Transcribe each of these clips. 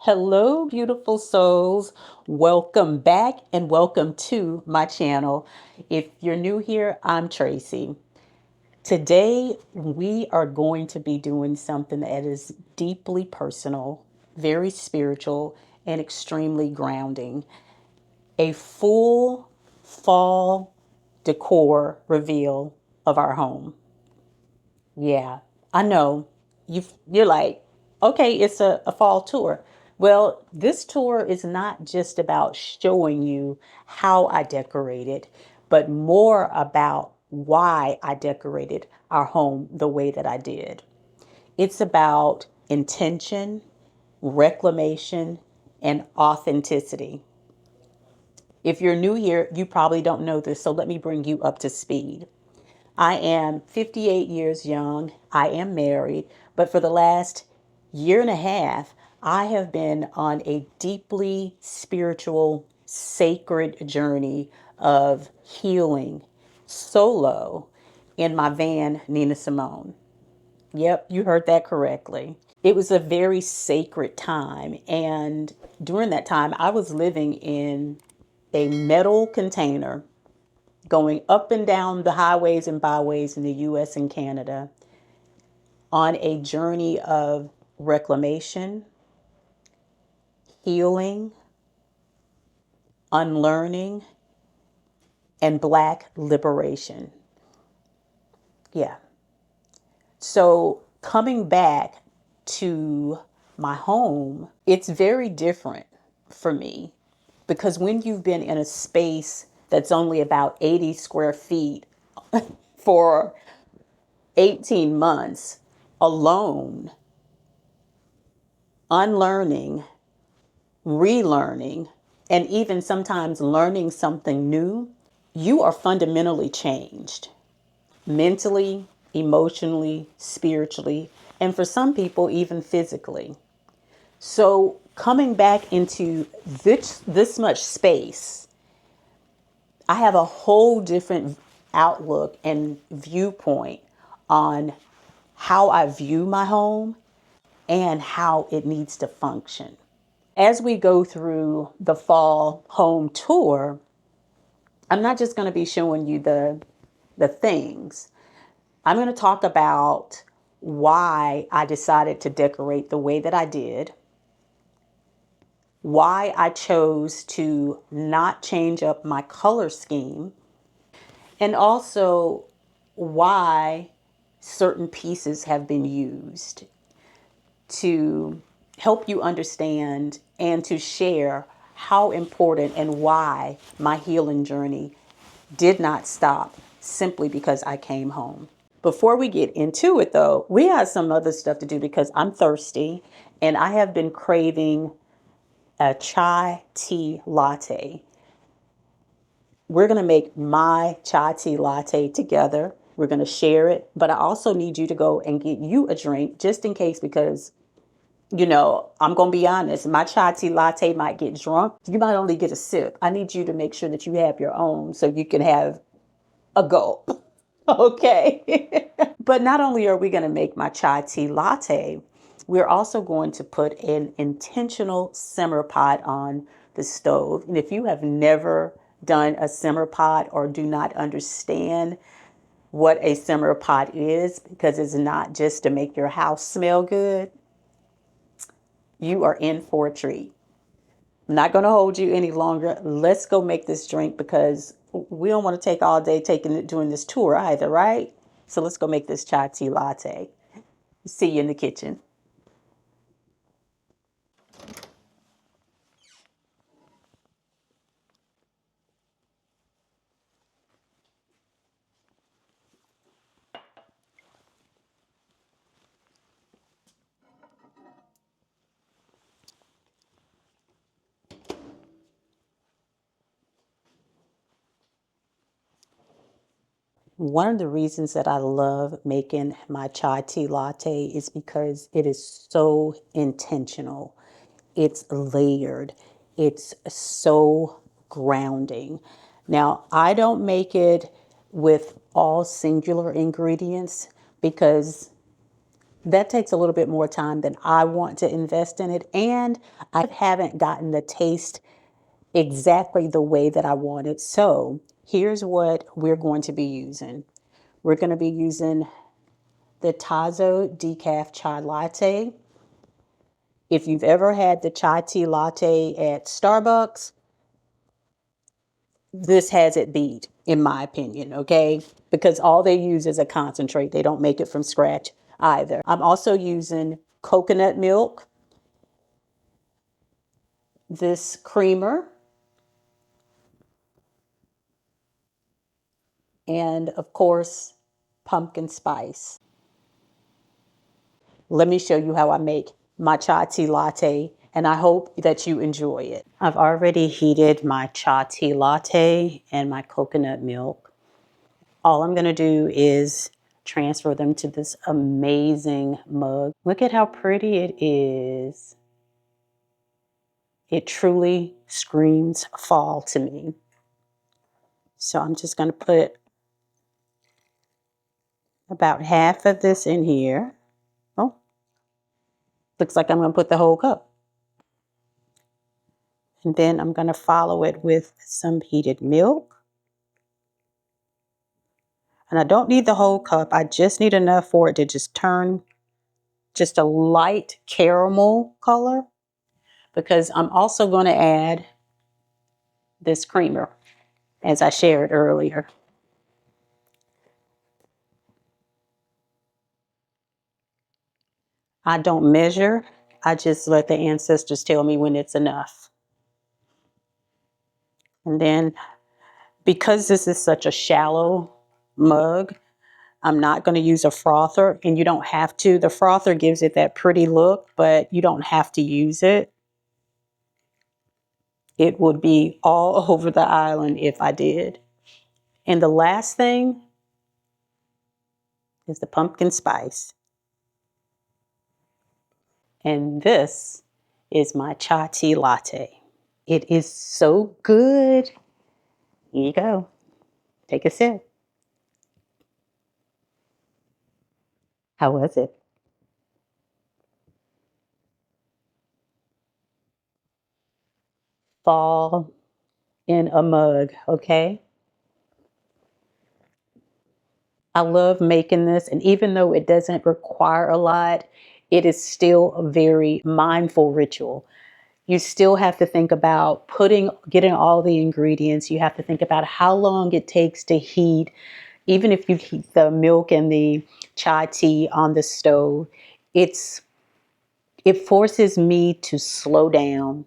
Hello, beautiful souls. Welcome back and welcome to my channel. If you're new here, I'm Tracy. Today, we are going to be doing something that is deeply personal, very spiritual, and extremely grounding. A full fall decor reveal of our home. Yeah, I know. You're like, okay, it's a fall tour. Well, this tour is not just about showing you how I decorated, but more about why I decorated our home the way that I did. It's about intention, reclamation, and authenticity. If you're new here, you probably don't know this, so let me bring you up to speed. I am 58 years young. I am married, but for the last year and a half, I have been on a deeply spiritual, sacred journey of healing solo in my van, Nina Simone. Yep, you heard that correctly. It was a very sacred time. And during that time, I was living in a metal container going up and down the highways and byways in the US and Canada on a journey of reclamation, healing, unlearning, and Black liberation. Yeah. So coming back to my home, it's very different for me because when you've been in a space that's only about 80 square feet for 18 months alone, unlearning, relearning, and even sometimes learning something new, you are fundamentally changed mentally, emotionally, spiritually, and for some people, even physically. So, coming back into this much space, I have a whole different outlook and viewpoint on how I view my home and how it needs to function. As we go through the fall home tour, I'm not just going to be showing you the things. I'm going to talk about why I decided to decorate the way that I did, why I chose to not change up my color scheme, and also why certain pieces have been used to help you understand and to share how important and why my healing journey did not stop simply because I came home. Before we get into it, though, we have some other stuff to do because I'm thirsty and I have been craving a chai tea latte. We're going to make my chai tea latte together. We're going to share it, but I also need you to go and get you a drink just in case because I'm going to be honest, my chai tea latte might get drunk. You might only get a sip. I need you to make sure that you have your own so you can have a gulp. Okay. But not only are we going to make my chai tea latte, we're also going to put an intentional simmer pot on the stove. And if you have never done a simmer pot or do not understand what a simmer pot is, because it's not just to make your house smell good, you are in for a treat. I'm not going to hold you any longer. Let's go make this drink because we don't want to take all day doing this tour either, right? So let's go make this chai tea latte. See you in the kitchen. One of the reasons that I love making my chai tea latte is because it is so intentional. It's layered. It's so grounding. Now, I don't make it with all singular ingredients because That takes a little bit more time than I want to invest in it. And I haven't gotten the taste exactly the way that I want it. So here's what we're going to be using. We're going to be using the Tazo decaf chai latte. If you've ever had the chai tea latte at Starbucks, this has it beat, in my opinion, okay? Because all they use is a concentrate. They don't make it from scratch either. I'm also using coconut milk, this creamer, and of course, pumpkin spice. Let me show you how I make my chai tea latte, and I hope that you enjoy it. I've already heated my chai tea latte and my coconut milk. All I'm going to do is transfer them to this amazing mug. Look at how pretty it is. It truly screams fall to me. So I'm just going to put about half of this in here. Oh, looks like I'm going to put the whole cup. And then I'm going to follow it with some heated milk. And I don't need the whole cup. I just need enough for it to just turn just a light caramel color, because I'm also going to add this creamer, as I shared earlier. I don't measure. I just let the ancestors tell me when it's enough. And then, because this is such a shallow mug, I'm not going to use a frother, and you don't have to. The frother gives it that pretty look, but you don't have to use it. It would be all over the island if I did. And the last thing is the pumpkin spice. And this is my chai tea latte. It is so good. Here you go. Take a sip. How was it? Fall in a mug, okay? I love making this, and even though it doesn't require a lot, it is still a very mindful ritual. You still have to think about getting all the ingredients. You have to think about how long it takes to heat. Even if you heat the milk and the chai tea on the stove, it forces me to slow down,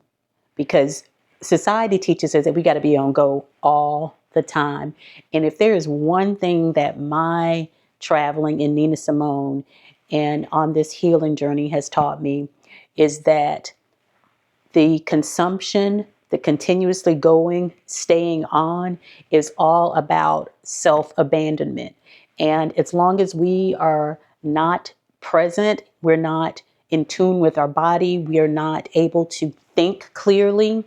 because society teaches us that we got to be on go all the time. And if there is one thing that my traveling in Nina Simone and on this healing journey has taught me, is that the consumption, the continuously going, staying on, is all about self-abandonment. And as long as we are not present, we're not in tune with our body, we are not able to think clearly,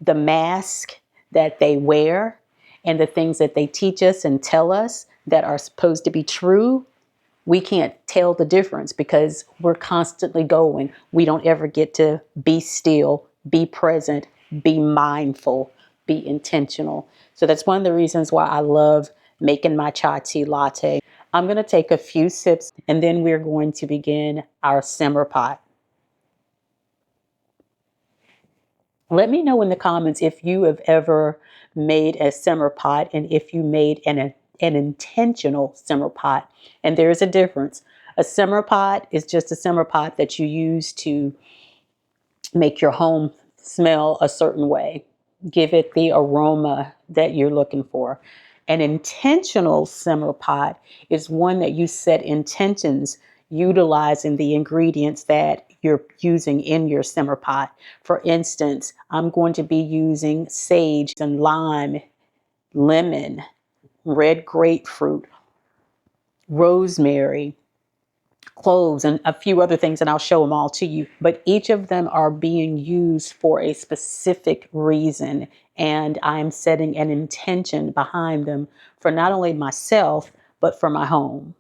the mask that they wear and the things that they teach us and tell us that are supposed to be true, we can't tell the difference because we're constantly going. We don't ever get to be still, be present, be mindful, be intentional. So that's one of the reasons why I love making my chai tea latte. I'm going to take a few sips, and then we're going to begin our simmer pot. Let me know in the comments if you have ever made a simmer pot, and if you made an intentional simmer pot. And there is a difference. A simmer pot is just a simmer pot that you use to make your home smell a certain way, give it the aroma that you're looking for. An intentional simmer pot is one that you set intentions utilizing the ingredients that you're using in your simmer pot. For instance, I'm going to be using sage and lime, lemon, red grapefruit, rosemary, cloves, and a few other things, and I'll show them all to you. But each of them are being used for a specific reason, and I'm setting an intention behind them for not only myself, but for my home.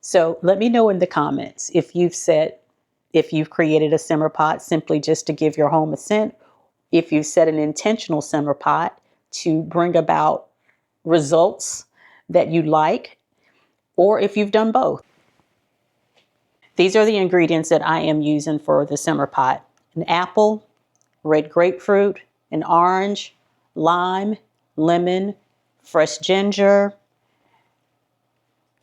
So let me know in the comments if you've created a simmer pot simply just to give your home a scent, if you set an intentional simmer pot to bring about results that you like, or if you've done both. These are the ingredients that I am using for the simmer pot: an apple, red grapefruit, an orange, lime, lemon, fresh ginger,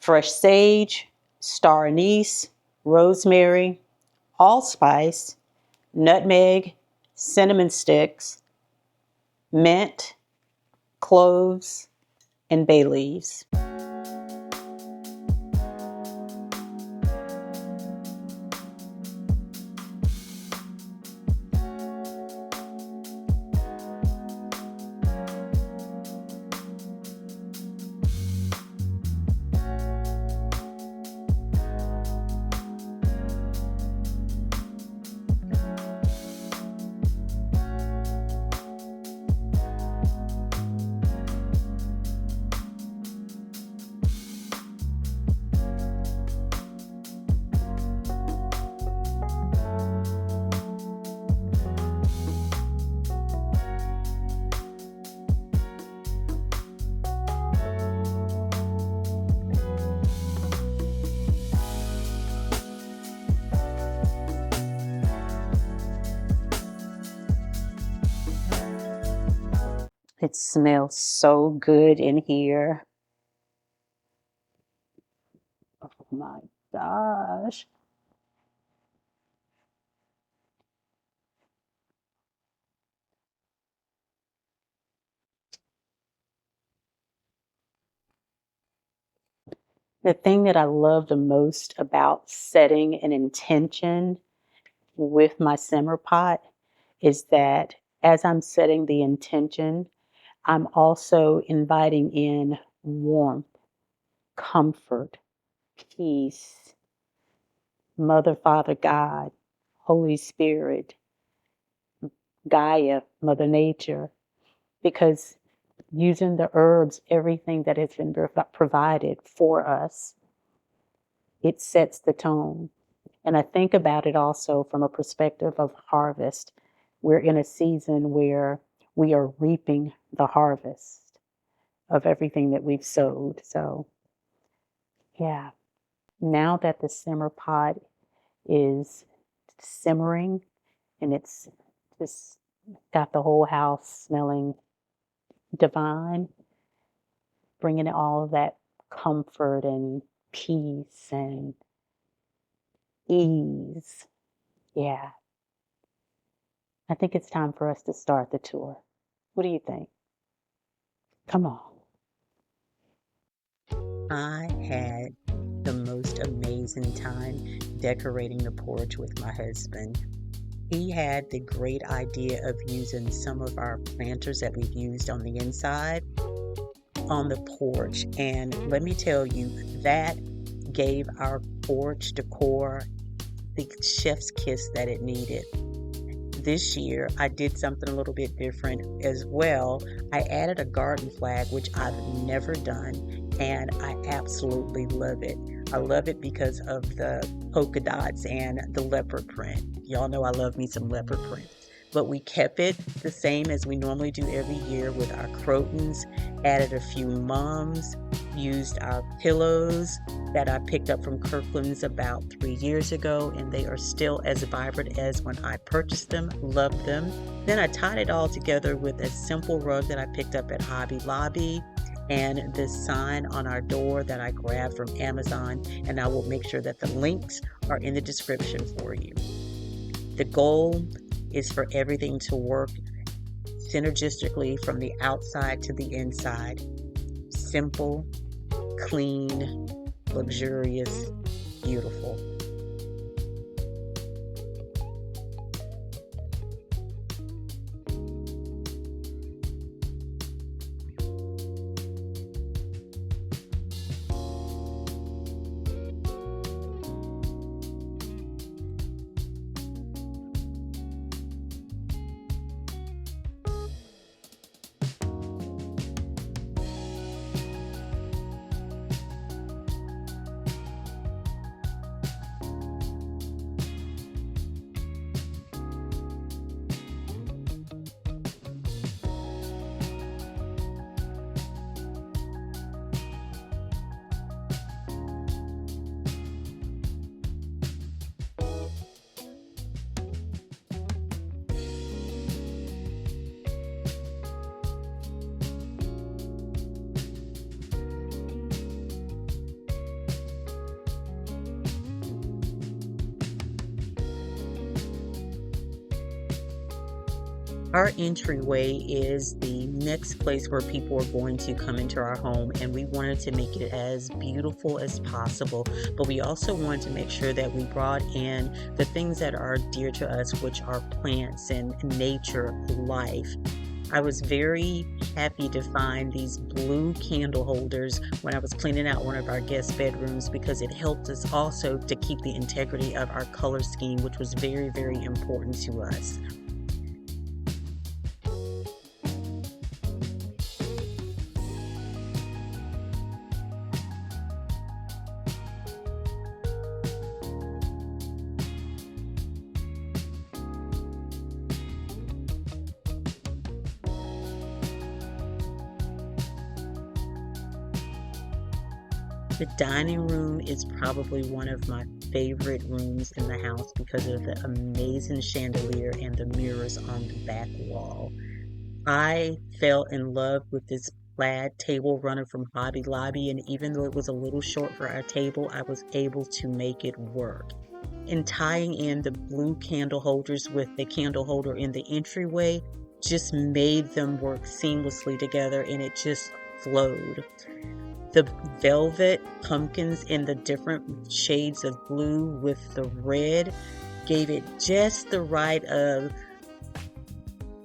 fresh sage, star anise, rosemary, allspice, nutmeg, cinnamon sticks, mint, cloves, and bay leaves. It smells so good in here. Oh my gosh. The thing that I love the most about setting an intention with my simmer pot is that as I'm setting the intention, I'm also inviting in warmth, comfort, peace, Mother, Father, God, Holy Spirit, Gaia, Mother Nature, because using the herbs, everything that has been provided for us, it sets the tone. And I think about it also from a perspective of harvest. We're in a season where we are reaping the harvest of everything that we've sowed. So, yeah, now that the simmer pot is simmering and it's just got the whole house smelling divine, bringing all of that comfort and peace and ease. Yeah, I think it's time for us to start the tour. What do you think? Come on. I had the most amazing time decorating the porch with my husband. He had the great idea of using some of our planters that we've used on the inside on the porch. And let me tell you, that gave our porch decor the chef's kiss that it needed. This year, I did something a little bit different as well. I added a garden flag, which I've never done, and I absolutely love it. I love it because of the polka dots and the leopard print. Y'all know I love me some leopard print. But we kept it the same as we normally do every year with our crotons, added a few mums, used our pillows that I picked up from Kirkland's about 3 years ago, and they are still as vibrant as when I purchased them. Love them. Then I tied it all together with a simple rug that I picked up at Hobby Lobby and this sign on our door that I grabbed from Amazon, and I will make sure that the links are in the description for you. The goal is for everything to work synergistically from the outside to the inside. Simple, clean, luxurious, beautiful. Our entryway is the next place where people are going to come into our home, and we wanted to make it as beautiful as possible, but we also wanted to make sure that we brought in the things that are dear to us, which are plants and nature, life. I was very happy to find these blue candle holders when I was cleaning out one of our guest bedrooms, because it helped us also to keep the integrity of our color scheme, which was very, very important to us. The dining room is probably one of my favorite rooms in the house because of the amazing chandelier and the mirrors on the back wall. I fell in love with this plaid table runner from Hobby Lobby, and even though it was a little short for our table, I was able to make it work. And tying in the blue candle holders with the candle holder in the entryway just made them work seamlessly together, and it just flowed. The velvet pumpkins in the different shades of blue with the red gave it just the right of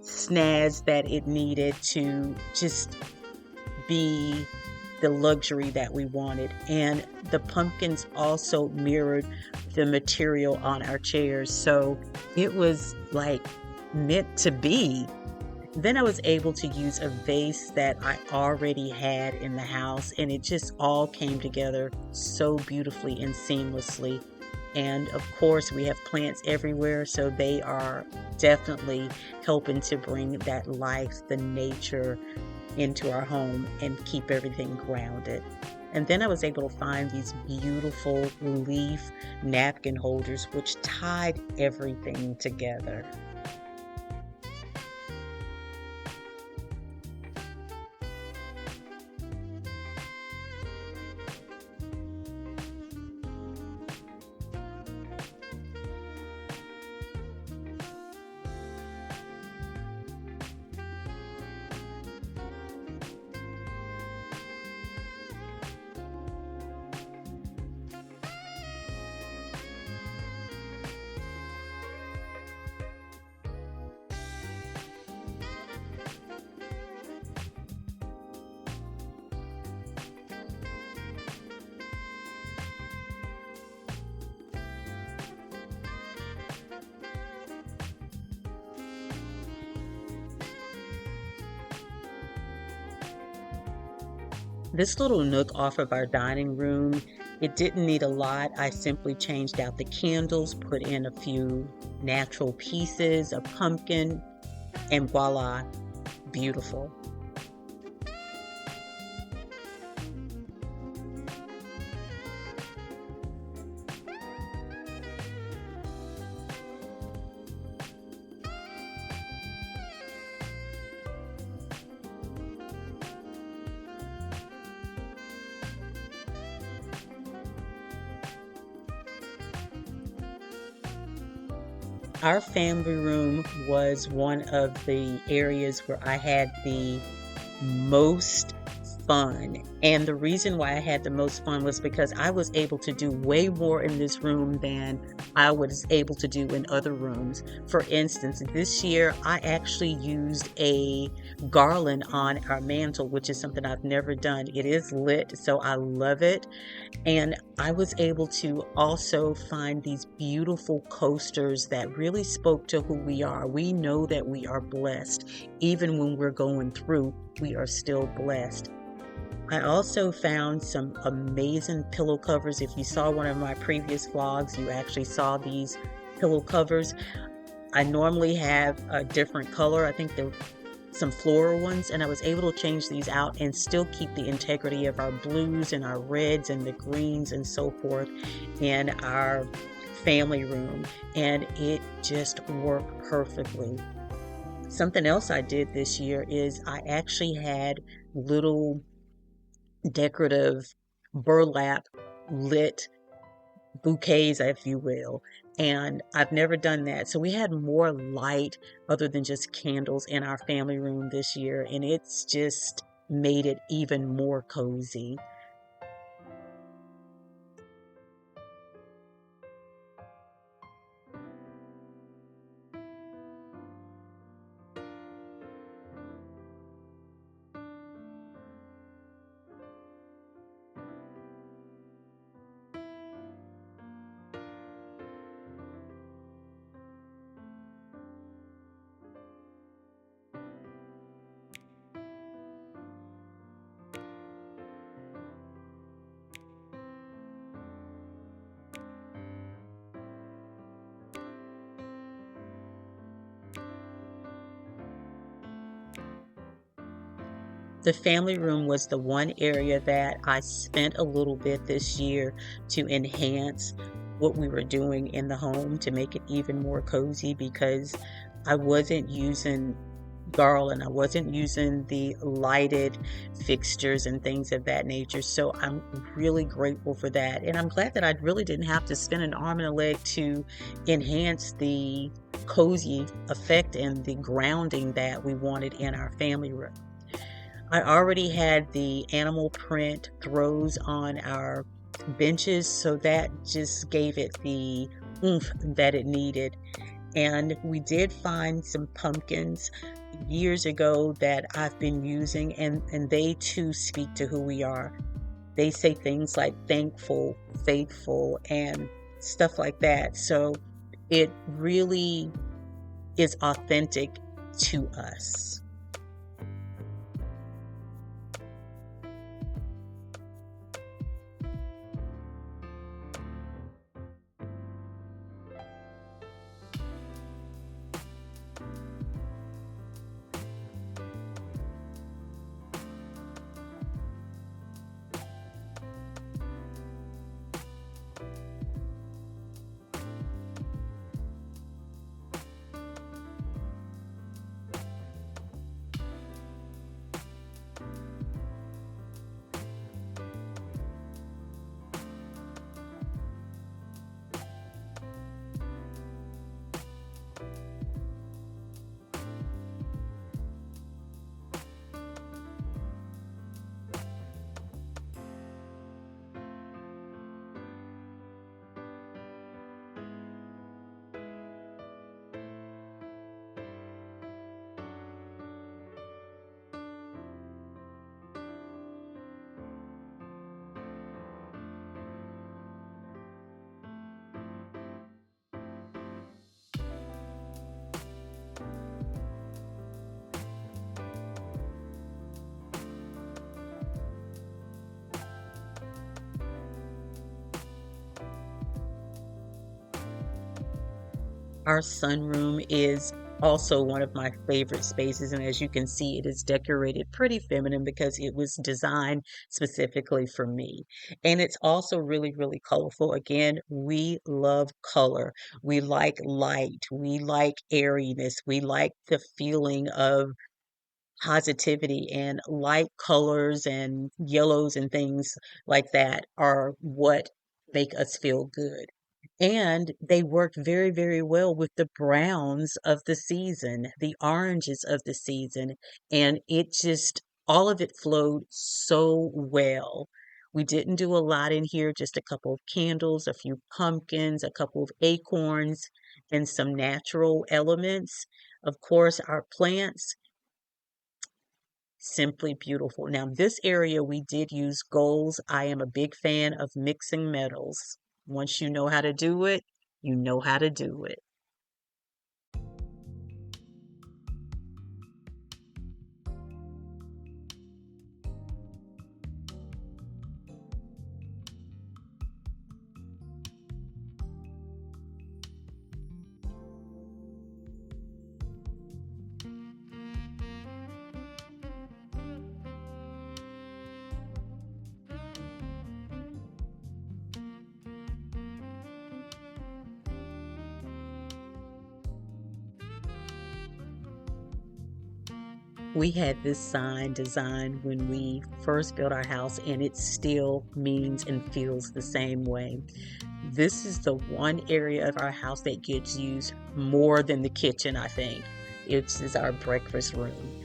snazz that it needed to just be the luxury that we wanted. And the pumpkins also mirrored the material on our chairs, so it was like meant to be. Then I was able to use a vase that I already had in the house, and it just all came together so beautifully and seamlessly. And of course, we have plants everywhere, so they are definitely helping to bring that life, the nature, into our home and keep everything grounded. And then I was able to find these beautiful leaf napkin holders, which tied everything together. This little nook off of our dining room, it didn't need a lot. I simply changed out the candles, put in a few natural pieces, a pumpkin, and voila, beautiful. Our family room was one of the areas where I had the most fun. And the reason why I had the most fun was because I was able to do way more in this room than I was able to do in other rooms. For instance, this year I actually used a garland on our mantle, which is something I've never done. It is lit, so I love it. And I was able to also find these beautiful coasters that really spoke to who we are. We know that we are blessed. Even when we're going through, we are still blessed. I also found some amazing pillow covers. If you saw one of my previous vlogs, you actually saw these pillow covers. I normally have a different color. I think they're some floral ones, and I was able to change these out and still keep the integrity of our blues and our reds and the greens and so forth in our family room, and it just worked perfectly. Something else I did this year is I actually had little decorative burlap lit bouquets, if you will. And I've never done that. So we had more light other than just candles in our family room this year, and it's just made it even more cozy. The family room was the one area that I spent a little bit this year to enhance what we were doing in the home to make it even more cozy, because I wasn't using garland, I wasn't using the lighted fixtures and things of that nature. So I'm really grateful for that. And I'm glad that I really didn't have to spend an arm and a leg to enhance the cozy effect and the grounding that we wanted in our family room. I already had the animal print throws on our benches, so that just gave it the oomph that it needed. And we did find some pumpkins years ago that I've been using, and they too speak to who we are. They say things like thankful, faithful, and stuff like that. So it really is authentic to us. Our sunroom is also one of my favorite spaces, and as you can see, it is decorated pretty feminine because it was designed specifically for me. And it's also really, really colorful. Again, we love color. We like light. We like airiness. We like the feeling of positivity, and light colors and yellows and things like that are what make us feel good. And they work very, very well with the browns of the season, the oranges of the season, and it just, all of it flowed so well. We didn't do a lot in here, just a couple of candles, a few pumpkins, a couple of acorns, and some natural elements. Of course, our plants, simply beautiful. Now, this area we did use golds. I am a big fan of mixing metals. Once you know how to do it, you know how to do it. We had this sign designed when we first built our house, and it still means and feels the same way. this is the one area of our house that gets used more than the kitchen, I think. It's our breakfast room.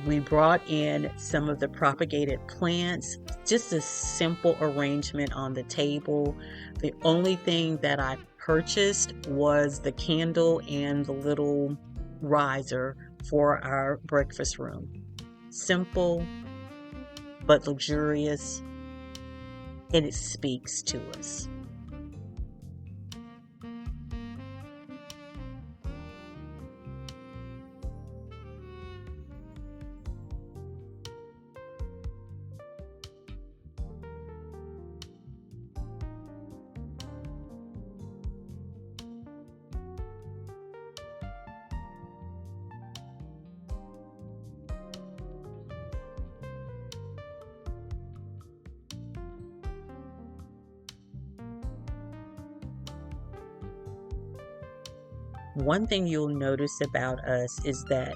We brought in some of the propagated plants, just a simple arrangement on the table. The only thing that I purchased was the candle and the little riser for our breakfast room. Simple, but luxurious, and it speaks to us. One thing you'll notice about us is that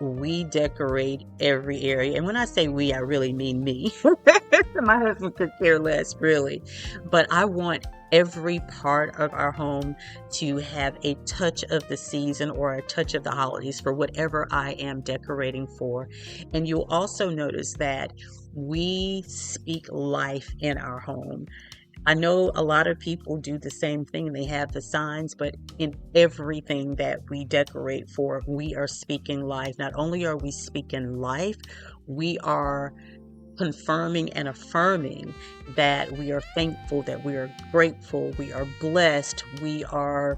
we decorate every area. And when I say we, I really mean me. My husband could care less, really. But I want every part of our home to have a touch of the season or a touch of the holidays for whatever I am decorating for. And you'll also notice that we speak life in our home. I know a lot of people do the same thing. They have the signs, but in everything that we decorate for, we are speaking life. Not only are we speaking life, we are confirming and affirming that we are thankful, that we are grateful, we are blessed, we are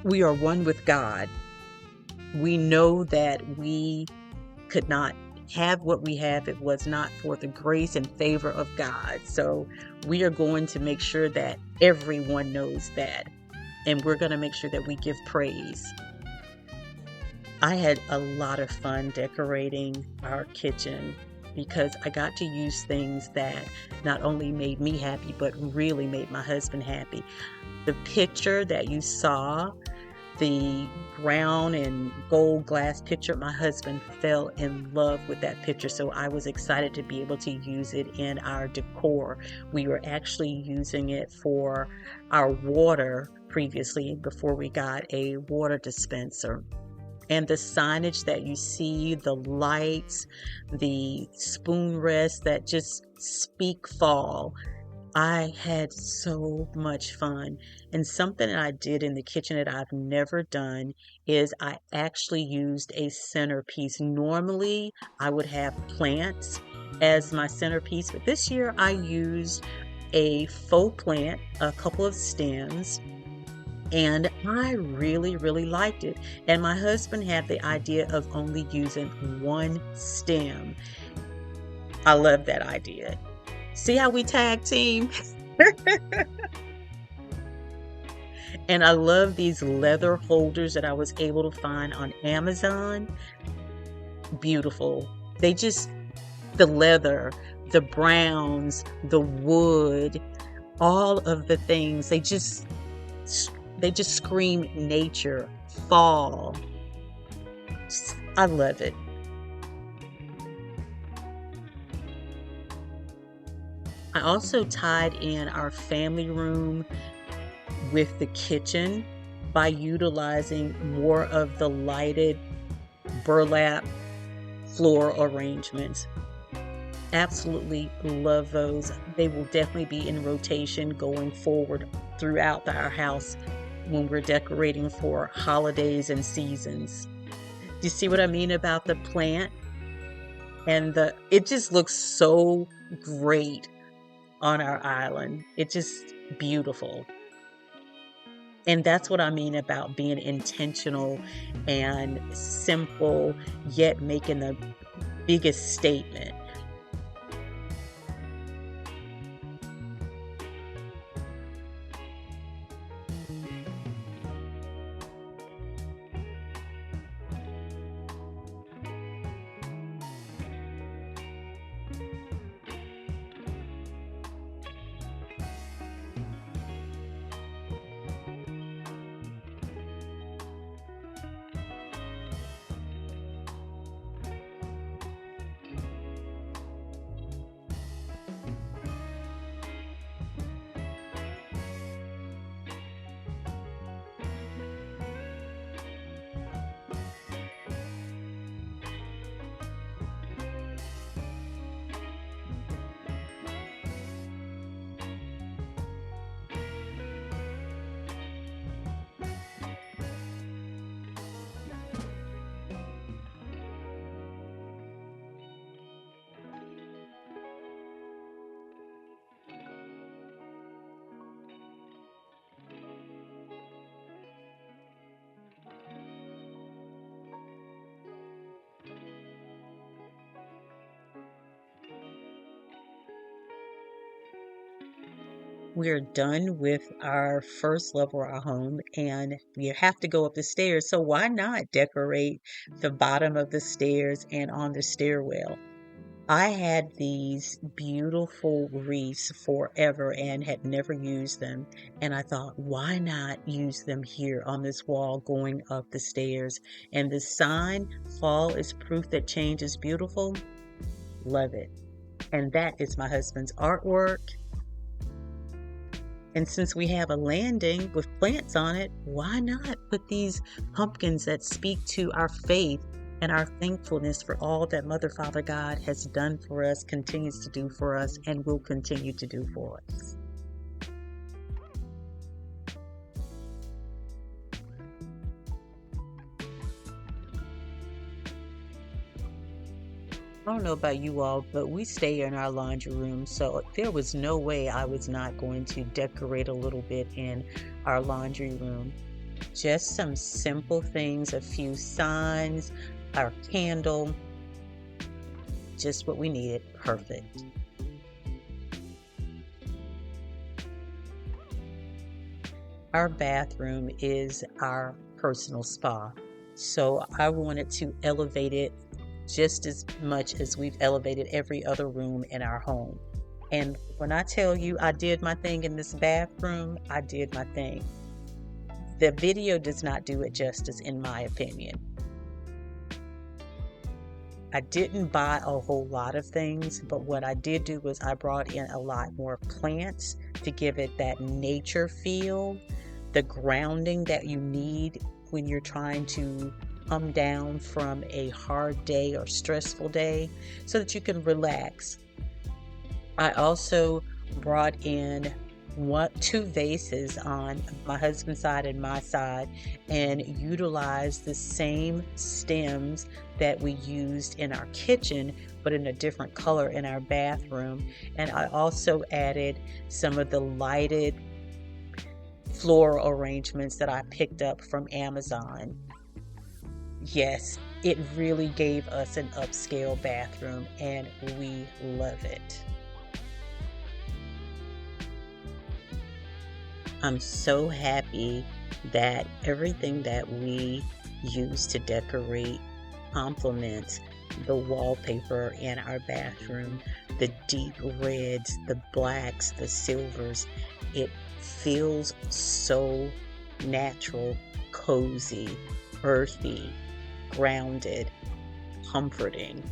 one with God. We know that we could not have what we have if it was not for the grace and favor of God. So we are going to make sure that everyone knows that, and we're going to make sure that we give praise. I had a lot of fun decorating our kitchen because I got to use things that not only made me happy, but really made my husband happy. The picture that you saw, the brown and gold glass picture, my husband fell in love with that picture, so I was excited to be able to use it in our decor. We were actually using it for our water previously before we got a water dispenser. And the signage that you see, the lights, the spoon rests that just speak fall. I had so much fun. And something that I did in the kitchen that I've never done is I actually used a centerpiece. Normally, I would have plants as my centerpiece, but this year I used a faux plant, a couple of stems, and I really, really liked it. And my husband had the idea of only using one stem. I love that idea. See how we tag team? And I love these leather holders that I was able to find on Amazon. Beautiful. The leather, the browns, the wood, all of the things, they just scream nature, fall. I love it. I also tied in our family room with the kitchen by utilizing more of the lighted burlap floor arrangements. Absolutely love those. They will definitely be in rotation going forward throughout our house when we're decorating for holidays and seasons. Do you see what I mean about the plant? And it just looks so great on our island. It's just beautiful. And that's what I mean about being intentional and simple, yet making the biggest statement. We're done with our first level of our home and we have to go up the stairs. So why not decorate the bottom of the stairs and on the stairwell? I had these beautiful wreaths forever and had never used them. And I thought, why not use them here on this wall going up the stairs? And the sign, fall is proof that change is beautiful. Love it. And that is my husband's artwork. And since we have a landing with plants on it, why not put these pumpkins that speak to our faith and our thankfulness for all that Mother, Father, God has done for us, continues to do for us, and will continue to do for us. I don't know about you all, but we stay in our laundry room, so there was no way I was not going to decorate a little bit in our laundry room. Just some simple things, a few signs, our candle, just what we needed. Perfect. Our bathroom is our personal spa, so I wanted to elevate it just as much as we've elevated every other room in our home. And when I tell you I did my thing in this bathroom, I did my thing. The video does not do it justice, in my opinion. I didn't buy a whole lot of things, but what I did do was I brought in a lot more plants to give it that nature feel, the grounding that you need when you're trying to come down from a hard day or stressful day so that you can relax. I also brought in two vases on my husband's side and my side and utilized the same stems that we used in our kitchen but in a different color in our bathroom. And I also added some of the lighted floral arrangements that I picked up from Amazon. Yes, it really gave us an upscale bathroom and we love it. I'm so happy that everything that we use to decorate complements the wallpaper in our bathroom, the deep reds, the blacks, the silvers. It feels so natural, cozy, earthy, grounded, comforting.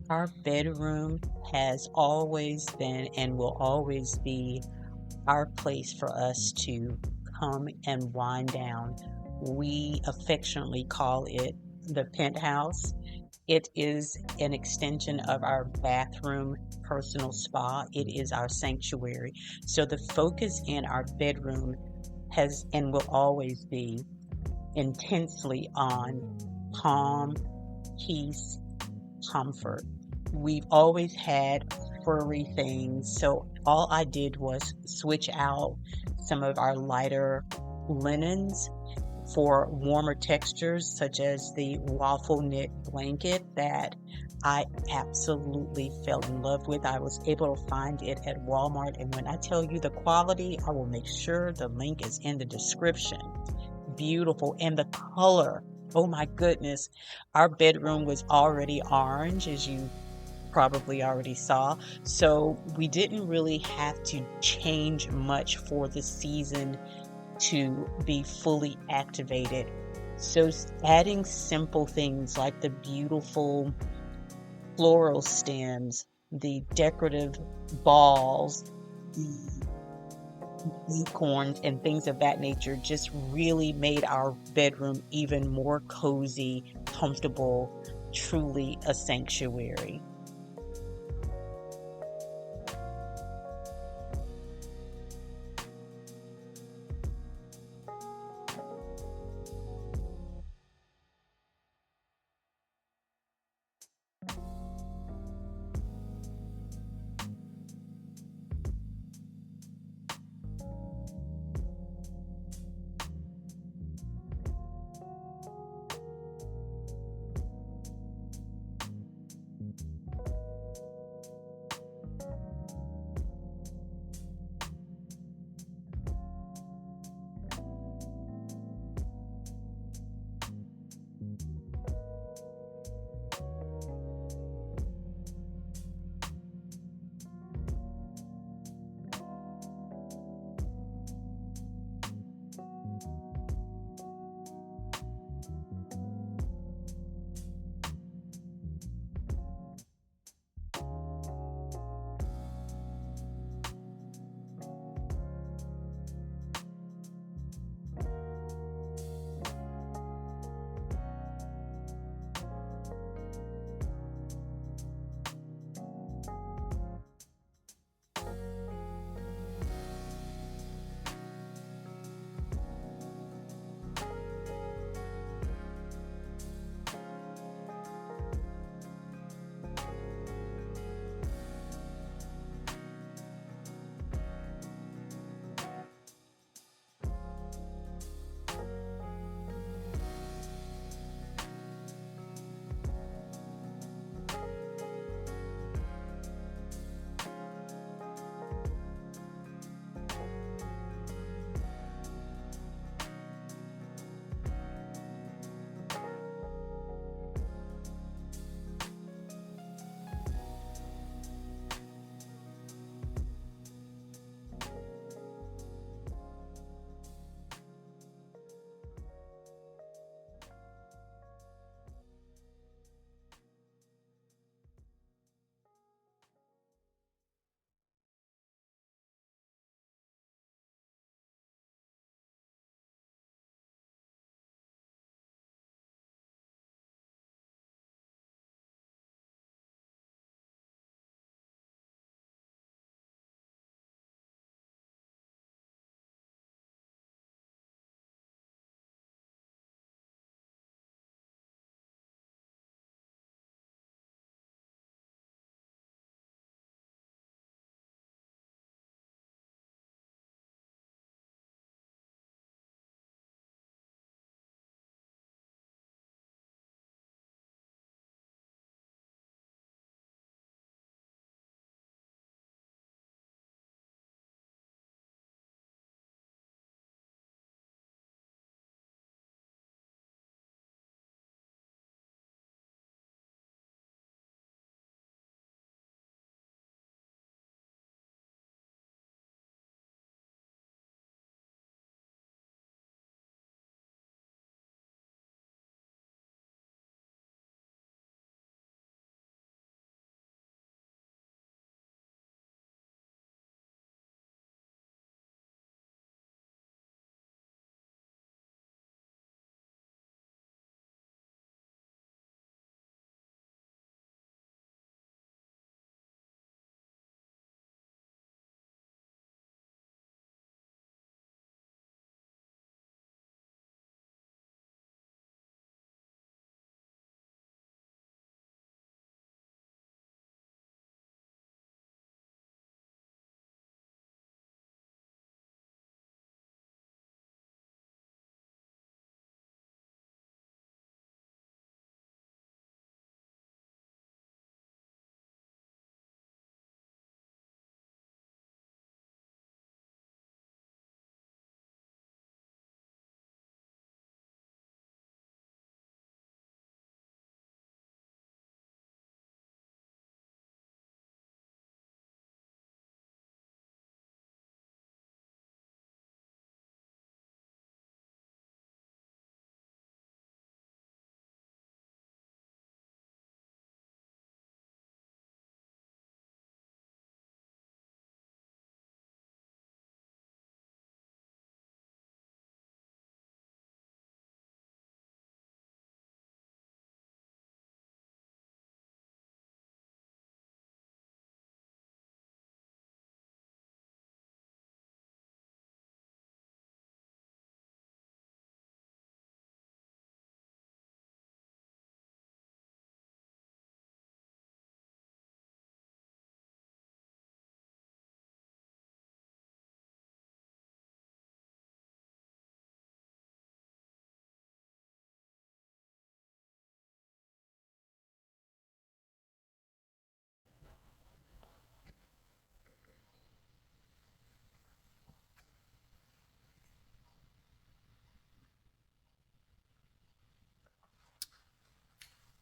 Our bedroom has always been and will always be our place for us to come and wind down. We affectionately call it the penthouse. It is an extension of our bathroom personal spa. It is our sanctuary. So the focus in our bedroom has and will always be intensely on calm, peace, comfort. We've always had furry things, so all I did was switch out some of our lighter linens for warmer textures, such as the waffle knit blanket that I absolutely fell in love with. I was able to find it at Walmart, and when I tell you the quality, I will make sure the link is in the description. Beautiful. And the color, oh my goodness. Our bedroom was already orange, as you probably already saw, so we didn't really have to change much for the season to be fully activated. So adding simple things like the beautiful floral stems, the decorative balls, the acorns, and things of that nature just really made our bedroom even more cozy, comfortable, truly a sanctuary.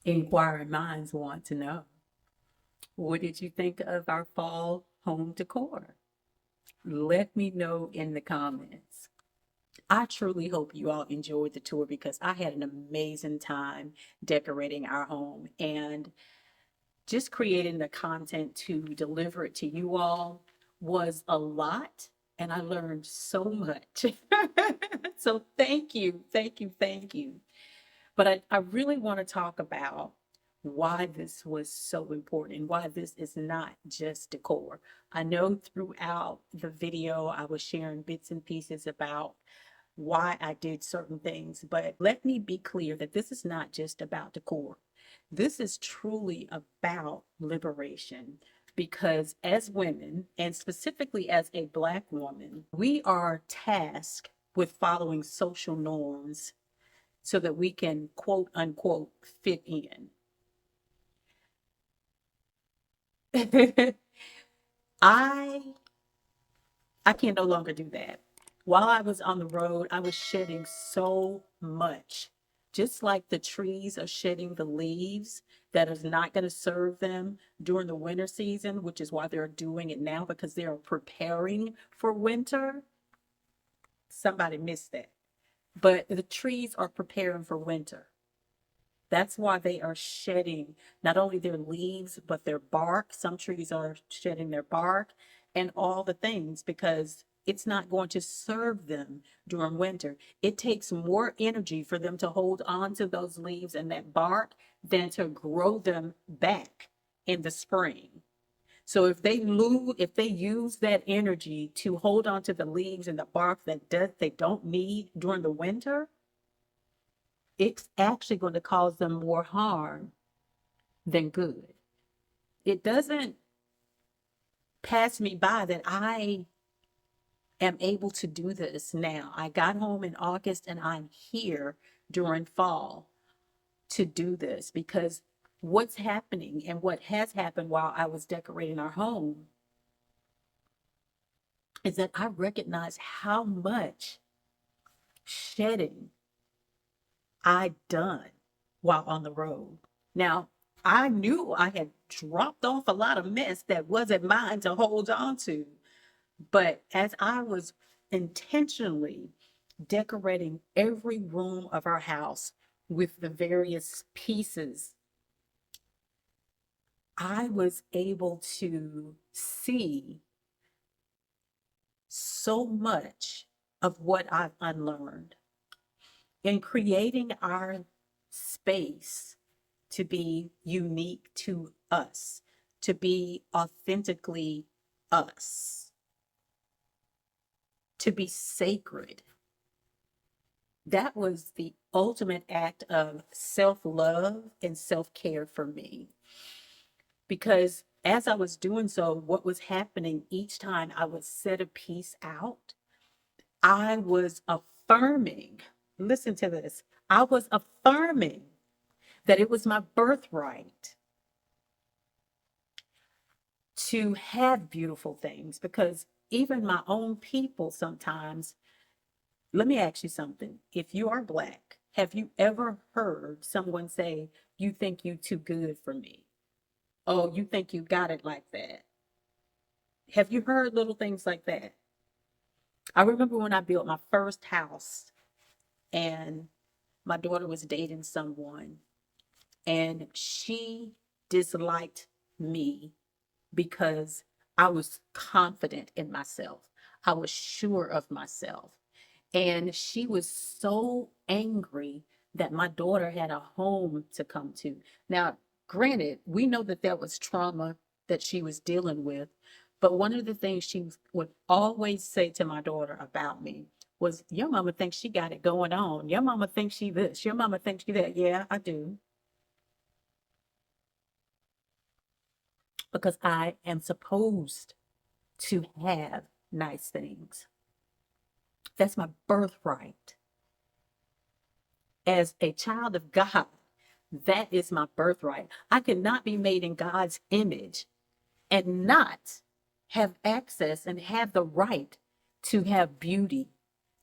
Inquiring minds want to know, what did you think of our fall home decor? Let me know in the comments. I truly hope you all enjoyed the tour because I had an amazing time decorating our home and just creating the content to deliver it to you all was a lot. And I learned so much. So thank you, thank you, thank you. But I really want to talk about why this was so important, why this is not just decor. I know throughout the video I was sharing bits and pieces about why I did certain things, but let me be clear that this is not just about decor. This is truly about liberation because as women, and specifically as a Black woman, we are tasked with following social norms so that we can quote unquote fit in. I I can no longer do that. While I was on the road, I was shedding so much. Just like the trees are shedding the leaves that is not going to serve them during the winter season, which is why they're doing it now because they are preparing for winter. Somebody missed that. But the trees are preparing for winter. That's why they are shedding not only their leaves, but their bark. Some trees are shedding their bark and all the things because it's not going to serve them during winter. It takes more energy for them to hold on to those leaves and that bark than to grow them back in the spring. So if they use that energy to hold on to the leaves and the bark they don't need during the winter, it's actually going to cause them more harm than good. It doesn't pass me by that I am able to do this now. I got home in August and I'm here during fall to do this because what's happening and what has happened while I was decorating our home is that I recognize how much shedding I done while on the road. Now, I knew I had dropped off a lot of mess that wasn't mine to hold on to. But as I was intentionally decorating every room of our house with the various pieces, I was able to see so much of what I've unlearned in creating our space to be unique to us, to be authentically us, to be sacred. That was the ultimate act of self love and self care for me. Because as I was doing so, what was happening each time I would set a piece out, I was affirming, listen to this, I was affirming that it was my birthright to have beautiful things because even my own people sometimes, let me ask you something. If you are Black, have you ever heard someone say, you think you too good for me? Oh, you think you got it like that? Have you heard little things like that? I remember when I built my first house and my daughter was dating someone and she disliked me because I was confident in myself. I was sure of myself. And she was so angry that my daughter had a home to come to. Now, granted, we know that there was trauma that she was dealing with. But one of the things she would always say to my daughter about me was, your mama thinks she got it going on. Your mama thinks she this. Your mama thinks she that. Yeah, I do. Because I am supposed to have nice things. That's my birthright. As a child of God, that is my birthright. I cannot be made in God's image and not have access and have the right to have beauty,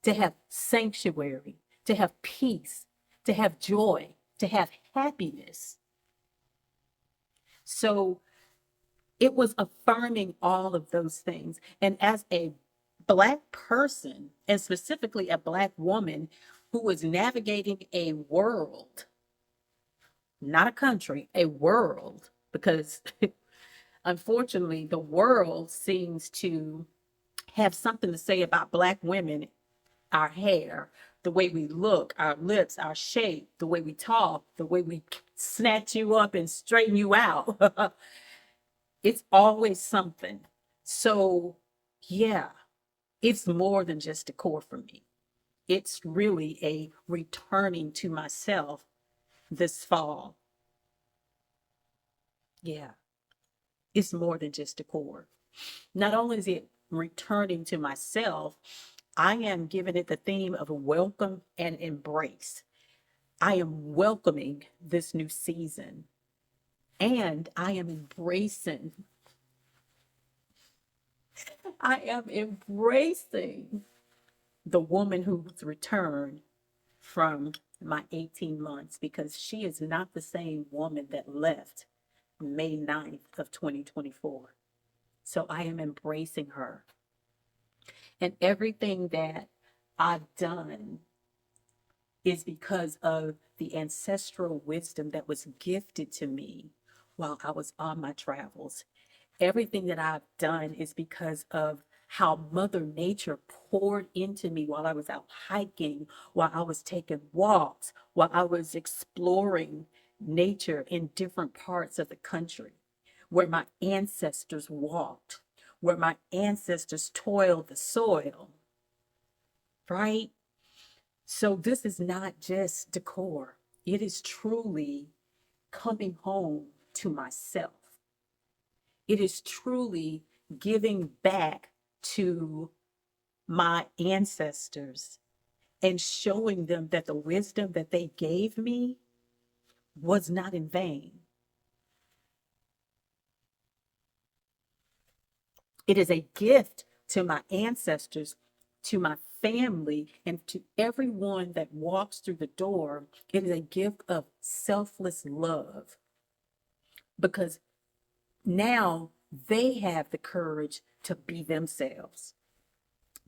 to have sanctuary, to have peace, to have joy, to have happiness. So it was affirming all of those things. And as a Black person, and specifically a Black woman who was navigating a world, not a country, a world, because unfortunately, the world seems to have something to say about Black women, our hair, the way we look, our lips, our shape, the way we talk, the way we snatch you up and straighten you out. It's always something. So, yeah, it's more than just decor for me. It's really a returning to myself this fall. Yeah, it's more than just decor. Not only is it returning to myself, I am giving it the theme of welcome and embrace. I am welcoming this new season and I am embracing the woman who's returned from my 18 months because she is not the same woman that left May 9th of 2024. So I am embracing her. And everything that I've done is because of the ancestral wisdom that was gifted to me while I was on my travels. Everything that I've done is because of how Mother Nature poured into me while I was out hiking, while I was taking walks, while I was exploring nature in different parts of the country, where my ancestors walked, where my ancestors toiled the soil, right? So this is not just decor. It is truly coming home to myself. It is truly giving back to my ancestors and showing them that the wisdom that they gave me was not in vain. It is a gift to my ancestors, to my family, and to everyone that walks through the door. It is a gift of selfless love because now they have the courage to be themselves,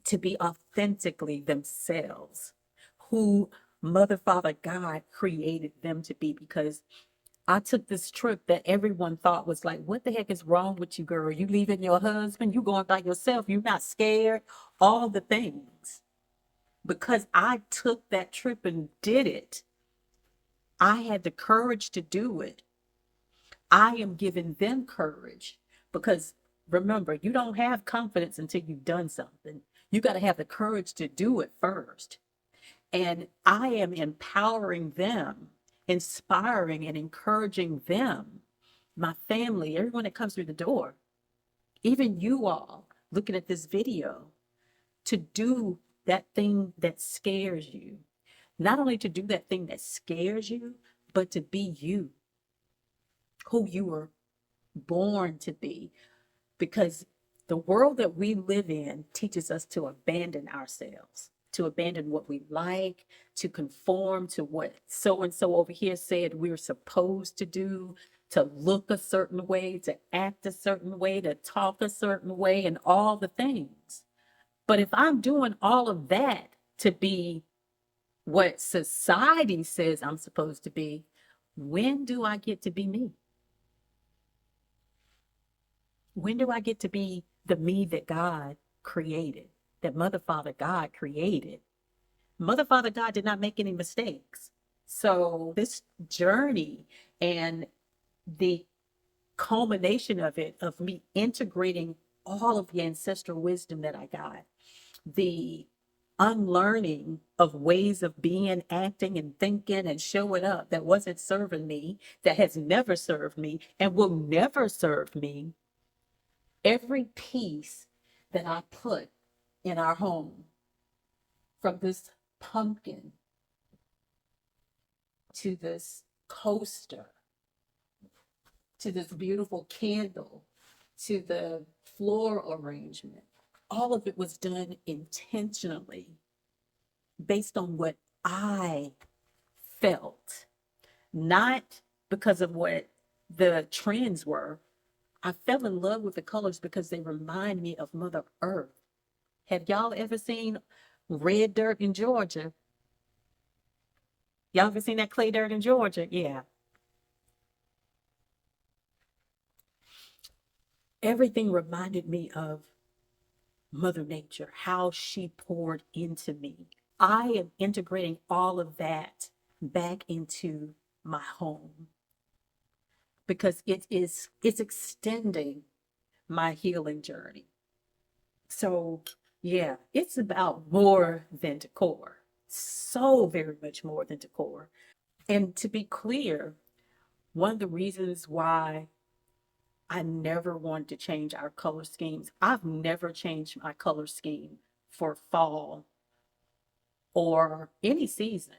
to be authentically themselves, who Mother, Father, God created them to be. Because I took this trip that everyone thought was like, what the heck is wrong with you, girl? You leaving your husband? You going by yourself? You not scared? All the things. Because I took that trip and did it, I had the courage to do it. I am giving them courage because remember, you don't have confidence until you've done something. You got to have the courage to do it first. And I am empowering them, inspiring and encouraging them, my family, everyone that comes through the door, even you all looking at this video, to do that thing that scares you. Not only to do that thing that scares you, but to be you, who you were born to be. Because the world that we live in teaches us to abandon ourselves, to abandon what we like, to conform to what so and so over here said we're supposed to do, to look a certain way, to act a certain way, to talk a certain way, and all the things. But if I'm doing all of that to be what society says I'm supposed to be, when do I get to be me? When do I get to be the me that God created, that Mother, Father, God created? Mother, Father, God did not make any mistakes. So this journey and the culmination of it, of me integrating all of the ancestral wisdom that I got, the unlearning of ways of being, acting, and thinking and showing up that wasn't serving me, that has never served me, and will never serve me. Every piece that I put in our home, from this pumpkin to this coaster to this beautiful candle to the floor arrangement, all of it was done intentionally based on what I felt, not because of what the trends were. I fell in love with the colors because they remind me of Mother Earth. Have y'all ever seen red dirt in Georgia? Y'all ever seen that clay dirt in Georgia? Yeah. Everything reminded me of Mother Nature, how she poured into me. I am integrating all of that back into my home because it's extending my healing journey. So, yeah, it's about more than decor. So very much more than decor. And to be clear, one of the reasons why I never wanted to change our color schemes, I've never changed my color scheme for fall or any season.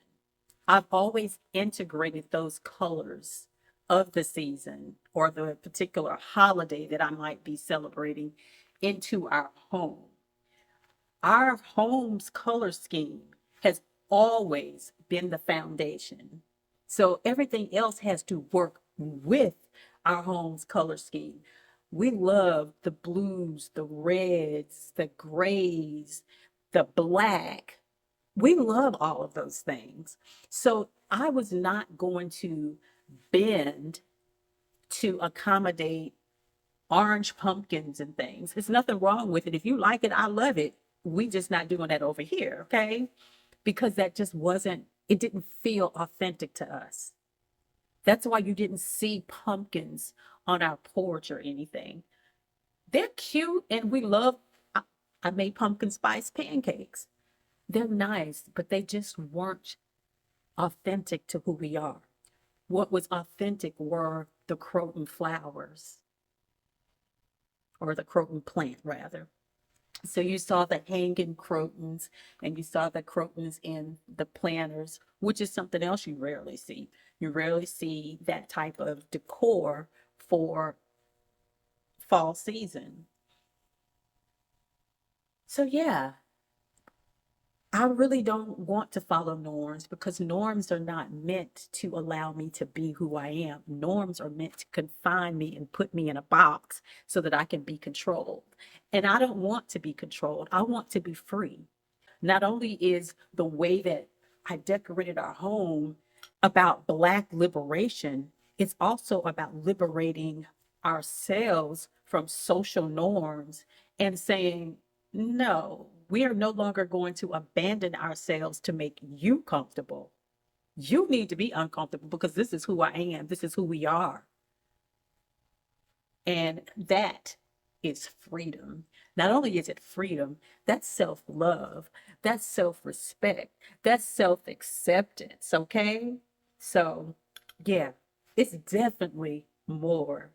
I've always integrated those colors of the season or the particular holiday that I might be celebrating into our home. Our home's color scheme has always been the foundation. So everything else has to work with our home's color scheme. We love the blues, the reds, the grays, the black. We love all of those things. So I was not going to bend to accommodate orange pumpkins and things. There's nothing wrong with it. If you like it, I love it. We just not doing that over here, okay? Because that just wasn't, it didn't feel authentic to us. That's why you didn't see pumpkins on our porch or anything. They're cute and we love, I, I made pumpkin spice pancakes. They're nice, but they just weren't authentic to who we are. What was authentic were the croton flowers, or the croton plant, rather. So you saw the hanging crotons and you saw the crotons in the planters, which is something else you rarely see. You rarely see that type of decor for fall season. So yeah, I really don't want to follow norms because norms are not meant to allow me to be who I am. Norms are meant to confine me and put me in a box so that I can be controlled. And I don't want to be controlled. I want to be free. Not only is the way that I decorated our home about Black liberation, it's also about liberating ourselves from social norms and saying, no, we are no longer going to abandon ourselves to make you comfortable. You need to be uncomfortable because this is who I am. This is who we are. And that is freedom. Not only is it freedom, that's self love, that's self respect, that's self acceptance. Okay. So, yeah, it's definitely more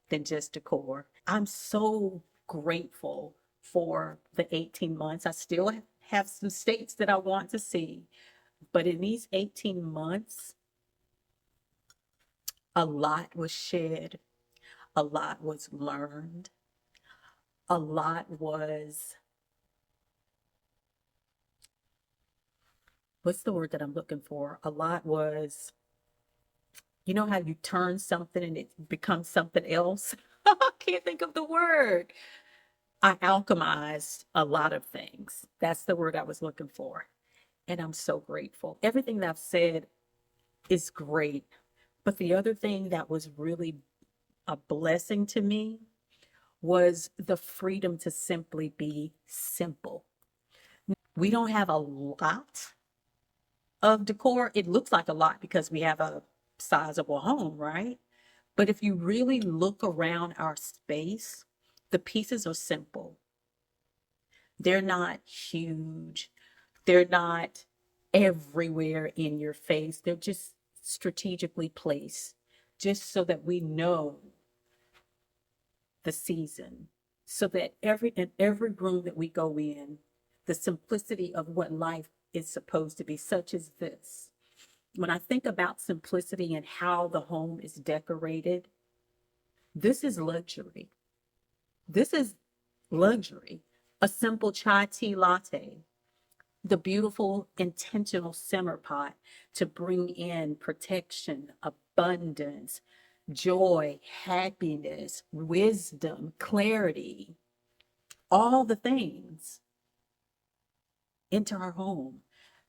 than just decor. I'm so grateful for the 18 months. I still have some states that I want to see, but in these 18 months, a lot was shed, a lot was learned, a lot was, what's the word that I'm looking for? A lot was, you know how you turn something and it becomes something else? I can't think of the word. I alchemized a lot of things. That's the word I was looking for. And I'm so grateful. Everything that I've said is great. But the other thing that was really a blessing to me was the freedom to simply be simple. We don't have a lot of decor. It looks like a lot because we have a sizable home, right? But if you really look around our space, the pieces are simple. They're not huge. They're not everywhere in your face. They're just strategically placed just so that we know the season, so that every room that we go in, the simplicity of what life is supposed to be, such as this. When I think about simplicity and how the home is decorated, this is luxury. This is luxury. A simple chai tea latte, the beautiful intentional simmer pot to bring in protection, abundance, joy, happiness, wisdom, clarity, all the things into our home.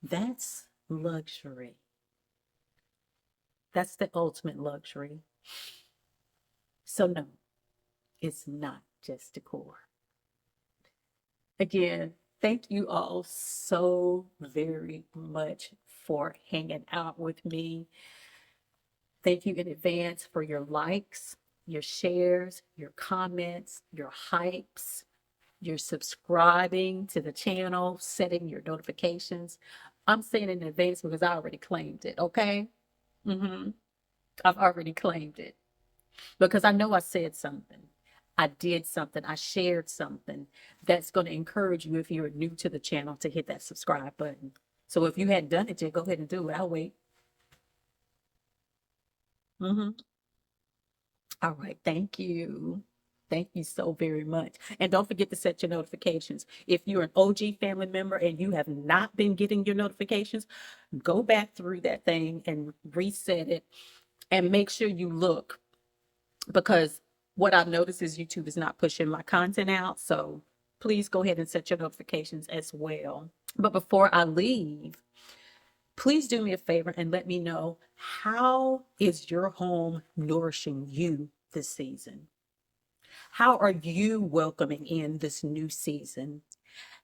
That's luxury. That's the ultimate luxury. So, no, it's not just decor. Again, thank you all so very much for hanging out with me. Thank you in advance for your likes, your shares, your comments, your hypes, your subscribing to the channel, setting your notifications. I'm saying in advance because I already claimed it, okay? I've already claimed it because I know I said something. I did something. I shared something that's going to encourage you if you're new to the channel to hit that subscribe button. So if you hadn't done it yet, go ahead and do it. I'll wait. hmm All right. Thank you. Thank you so very much. And don't forget to set your notifications. If you're an OG family member and you have not been getting your notifications, go back through that thing and reset it and make sure you look, because what I've noticed is YouTube is not pushing my content out. So please go ahead and set your notifications as well. But before I leave, please do me a favor and let me know, how is your home nourishing you this season? How are you welcoming in this new season?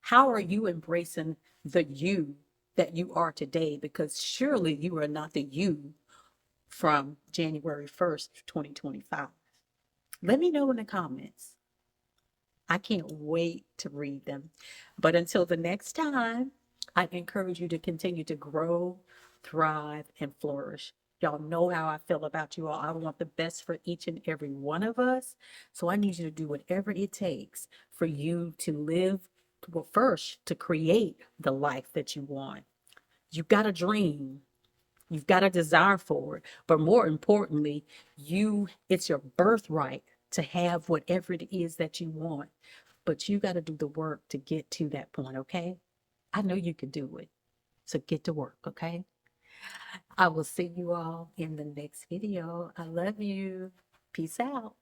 How are you embracing the you that you are today? Because surely you are not the you from January 1st, 2025. Let me know in the comments. I can't wait to read them. But until the next time, I encourage you to continue to grow, thrive, and flourish. Y'all know how I feel about you all. I want the best for each and every one of us. So I need you to do whatever it takes for you to live, well, first, to create the life that you want. You've got a dream. You've got a desire for it. But more importantly, it's your birthright to have whatever it is that you want. But you got to do the work to get to that point, okay? I know you can do it. So get to work, okay? I will see you all in the next video. I love you. Peace out.